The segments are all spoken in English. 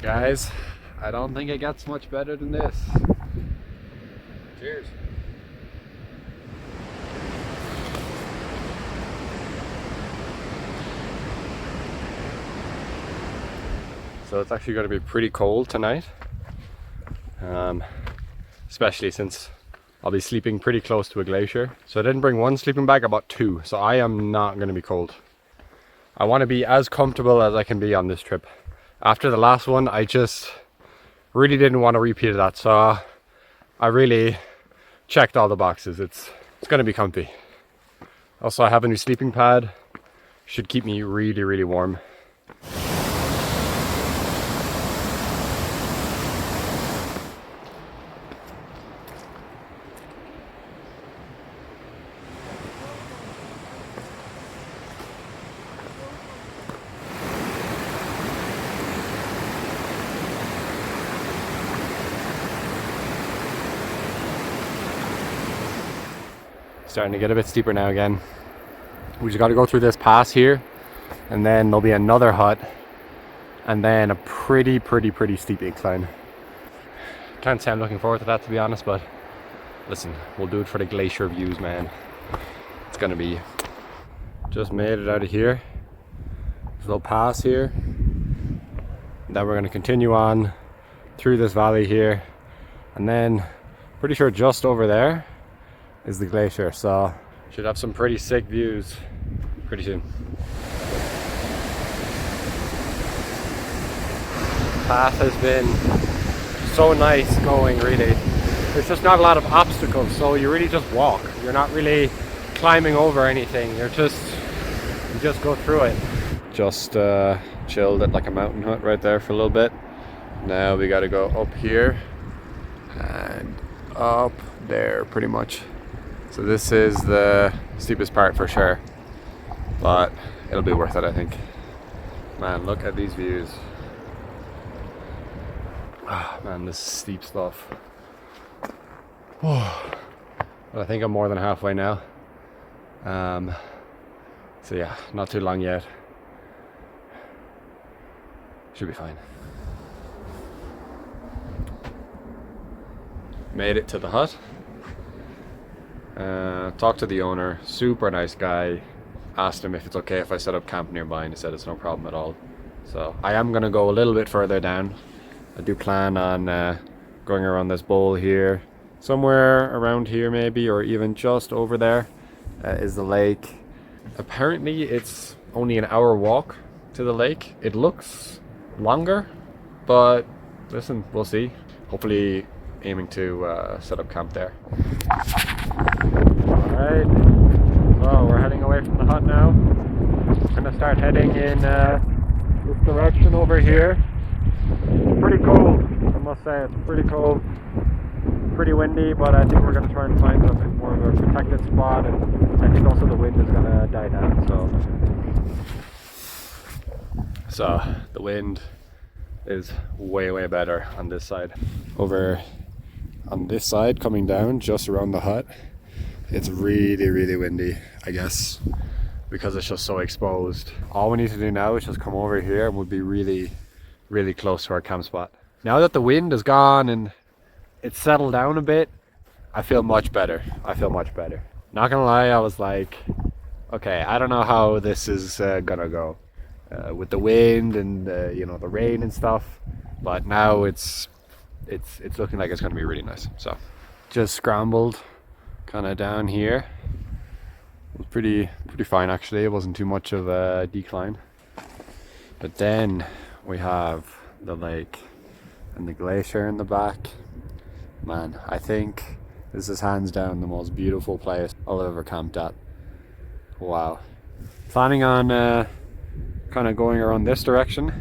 Guys, I don't think it gets much better than this. Cheers. So it's actually going to be pretty cold tonight, especially since I'll be sleeping pretty close to a glacier. So I didn't bring one sleeping bag, I bought two, so I am not going to be cold. I want to be as comfortable as I can be on this trip. After the last one, I just really didn't want to repeat that, so I really checked all the boxes. It's going to be comfy. Also, I have a new sleeping pad, should keep me really warm. Starting to get a bit steeper now again. We just got to go through this pass here, and then there'll be another hut, and then a pretty steep incline. Can't say I'm looking forward to that, to be honest, but listen, we'll do it for the glacier views, man. It's gonna be. Just made it out of here. There's a little pass here. Then we're gonna continue on through this valley here, and then pretty sure just over there is the glacier, so should have some pretty sick views pretty soon. Path has been so nice going, really. There's just not a lot of obstacles, so you really just walk. You're not really climbing over anything, you just go through it. Just chilled at like a mountain hut right there for a little bit. Now we gotta go up here and up there pretty much. So this is the steepest part for sure, but it'll be worth it, I think. Man, look at these views. Ah, man, this steep stuff. Oh, but I think I'm more than halfway now. So yeah, not too long yet. Should be fine. Made it to the hut. Talked to the owner, super nice guy. Asked him if it's okay if I set up camp nearby, and he said it's no problem at all. So I am gonna go a little bit further down. I do plan on going around this bowl here, somewhere around here maybe, or even just over there is the lake. Apparently it's only an hour walk to the lake. It looks longer, but listen, we'll see. Hopefully aiming to set up camp there. Alright, so we're heading away from the hut now. Gonna start heading in this direction over here. It's pretty cold, I must say. It's pretty cold, pretty windy, but I think we're gonna try and find a bit more of a protected spot, and I think also the wind is gonna die down. So the wind is way better on this side. Over on this side coming down just around the hut, it's really windy, I guess because it's just so exposed. All we need to do now is just come over here and we'll be really close to our camp spot. Now that the wind is gone and it's settled down a bit, I feel much better. Not gonna lie, I was like, okay, I don't know how this is gonna go with the wind and the rain and stuff, but now it's looking like it's gonna be really nice. So just scrambled kind of down here. It was pretty fine actually. It wasn't too much of a decline. But then we have the lake and the glacier in the back. Man, I think this is hands down the most beautiful place I've ever camped at. Wow. Planning on kind of going around this direction,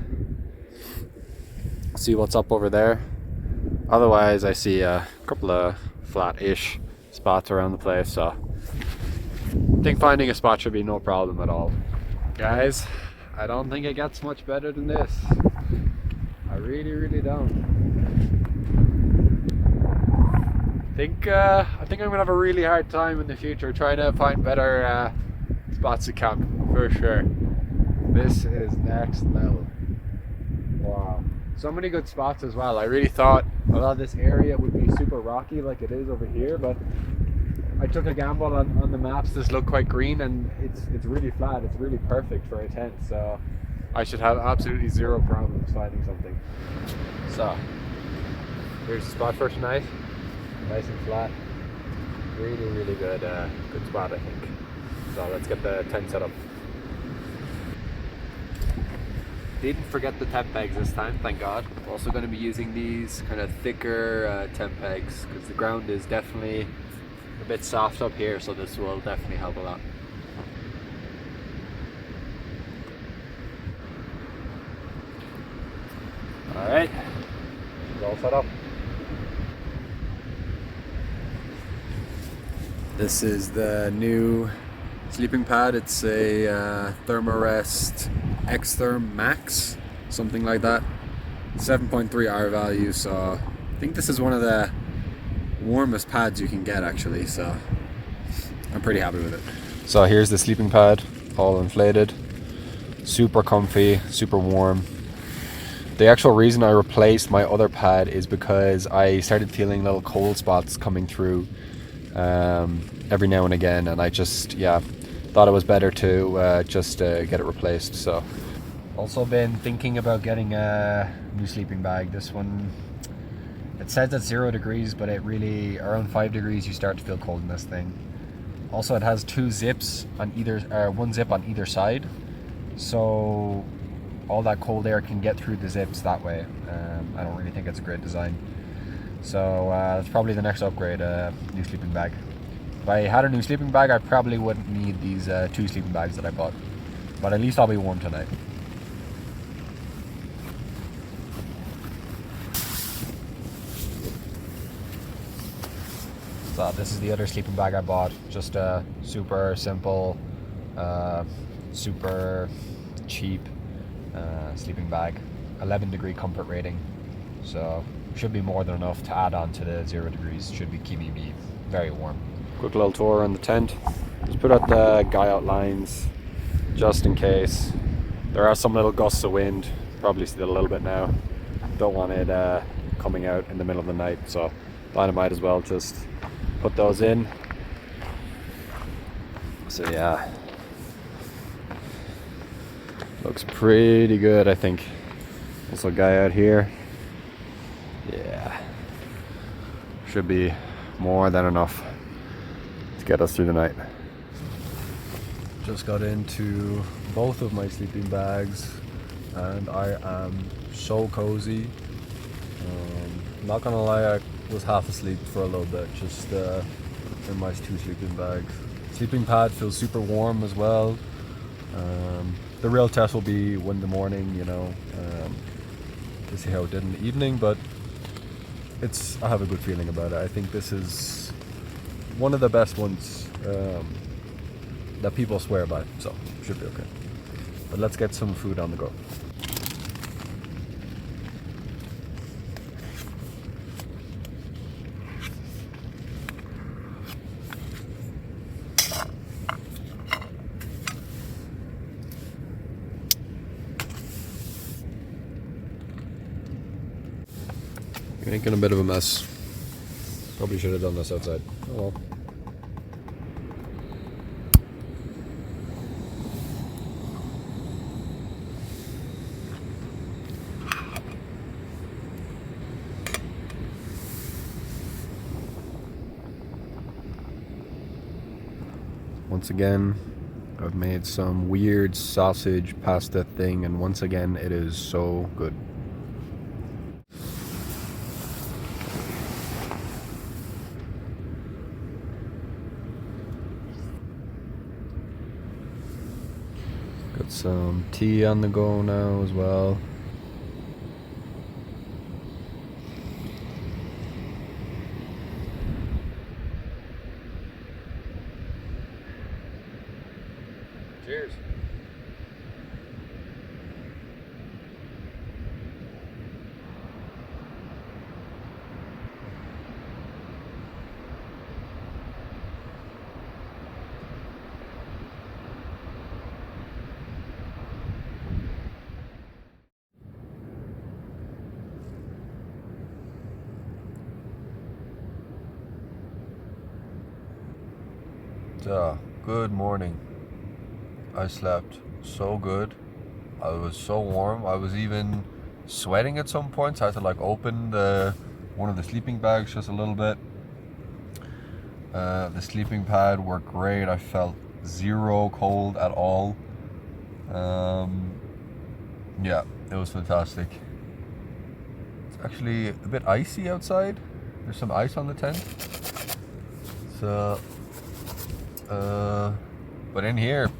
see what's up over there. Otherwise I see a couple of flat-ish spots around the place, so I think finding a spot should be no problem at all. Guys, I don't think it gets much better than this. I really don't. I think I'm gonna have a really hard time in the future trying to find better spots to camp, for sure. This is next level. Wow, So many good spots as well. I really thought a lot of this area would be super rocky like it is over here, but I took a gamble on the maps. This looked quite green, and it's really flat. It's really perfect for a tent, so I should have absolutely zero problems finding something. So here's the spot for tonight. Nice and flat. Really good good spot, I think. So let's get the tent set up. Didn't forget the tent pegs this time, thank God. Also going to be using these kind of thicker tent pegs because the ground is definitely a bit soft up here, so this will definitely help a lot. Alright, it's all set up. This is the new sleeping pad. It's a Thermarest Xtherm Max, something like that. 7.3 R value, so I think this is one of the warmest pads you can get actually, so I'm pretty happy with it. So here's the sleeping pad, all inflated, super comfy, super warm. The actual reason I replaced my other pad is because I started feeling little cold spots coming through every now and again, and I just thought it was better to just get it replaced. So also been thinking about getting a new sleeping bag. This one, it says it's 0 degrees, but it really around 5 degrees you start to feel cold in this thing. Also it has 2 zips on either, 1 zip on either side, so all that cold air can get through the zips that way. I don't really think it's a great design. So that's probably the next upgrade, new sleeping bag. If I had a new sleeping bag, I probably wouldn't need these 2 sleeping bags that I bought. But at least I'll be warm tonight. So this is the other sleeping bag I bought. Just a super simple, super cheap sleeping bag. 11-degree comfort rating. So should be more than enough to add on to the 0 degrees. Should be keeping me very warm. Quick little tour on the tent. Just put out the guy out lines just in case. There are some little gusts of wind, probably still a little bit now. Don't want it coming out in the middle of the night, so I might as well just put those in. So yeah, looks pretty good, I think. Also guy out here. Yeah, should be more than enough to get us through the night. Just got into both of my sleeping bags and I am so cozy. Not gonna lie, I was half asleep for a little bit just in my 2 sleeping bags. Sleeping pad feels super warm as well. The real test will be in the morning, you know, to see how it did in the evening, but I have a good feeling about it. I think this is one of the best ones that people swear by, so should be okay. But let's get some food on the go. You're making a bit of a mess. Probably should have done this outside. Oh well. Once again, I've made some weird sausage pasta thing, and once again, it is so good. Got some tea on the go now as well. Cheers. So, good morning. I slept so good. I was so warm. I was even sweating at some points. I had to like open one of the sleeping bags just a little bit. The sleeping pad worked great. I felt zero cold at all. Yeah, it was fantastic. It's actually a bit icy outside. There's some ice on the tent. So, but in here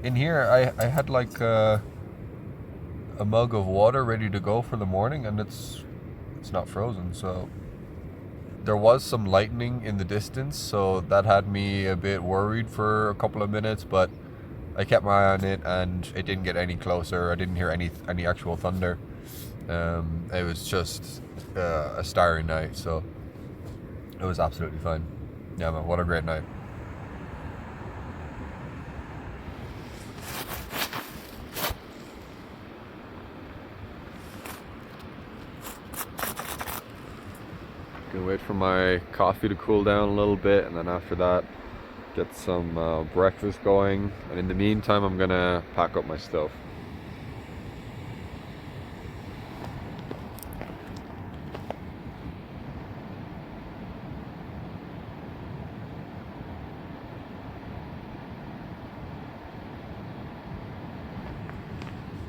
I had like a mug of water ready to go for the morning, and it's not frozen. So there was some lightning in the distance, so that had me a bit worried for a couple of minutes, but I kept my eye on it and it didn't get any closer. I didn't hear any actual thunder. It was just a starry night, so it was absolutely fine. Yeah, man, what a great night. Gonna wait for my coffee to cool down a little bit, and then after that get some breakfast going, and in the meantime I'm gonna pack up my stuff.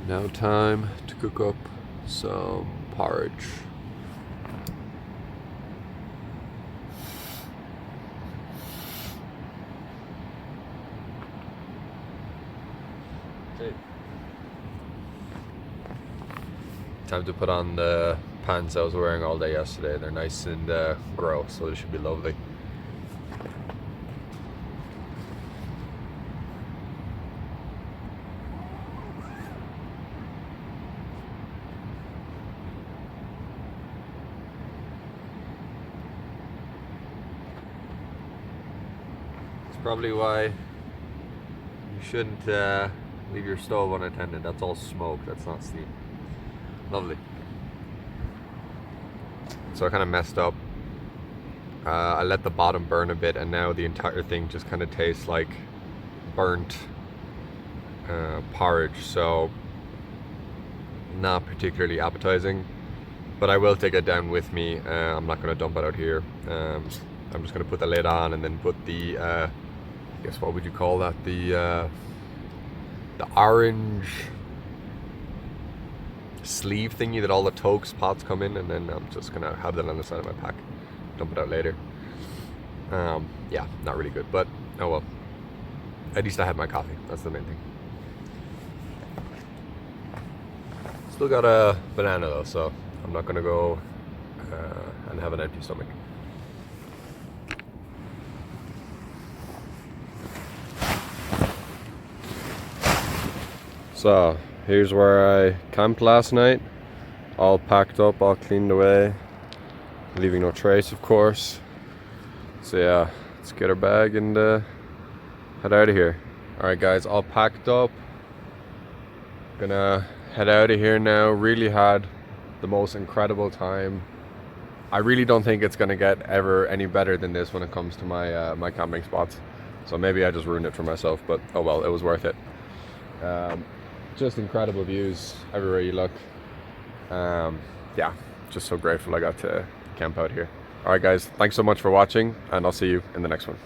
Now time to cook up some porridge. Time to put on the pants I was wearing all day yesterday. They're nice and gross, so they should be lovely. It's probably why you shouldn't leave your stove unattended. That's all smoke, that's not steam. Lovely. So I kind of messed up. I let the bottom burn a bit, and now the entire thing just kind of tastes like burnt porridge. So not particularly appetizing, but I will take it down with me. I'm not going to dump it out here. I'm just going to put the lid on and then put the I guess what would you call that, the orange sleeve thingy that all the toast pots come in, and then I'm just gonna have that on the side of my pack, dump it out later. Yeah, not really good, but oh well. At least I had my coffee. That's the main thing. Still got a banana though, so I'm not gonna go and have an empty stomach. So here's where I camped last night, all packed up, all cleaned away, leaving no trace of course. So yeah, let's get our bag and head out of here. Alright guys, all packed up, gonna head out of here now. Really had the most incredible time. I really don't think it's gonna get ever any better than this when it comes to my my camping spots. So maybe I just ruined it for myself, but oh well, it was worth it. Just incredible views everywhere you look. Yeah, just so grateful I got to camp out here. Alright guys, thanks so much for watching, and I'll see you in the next one.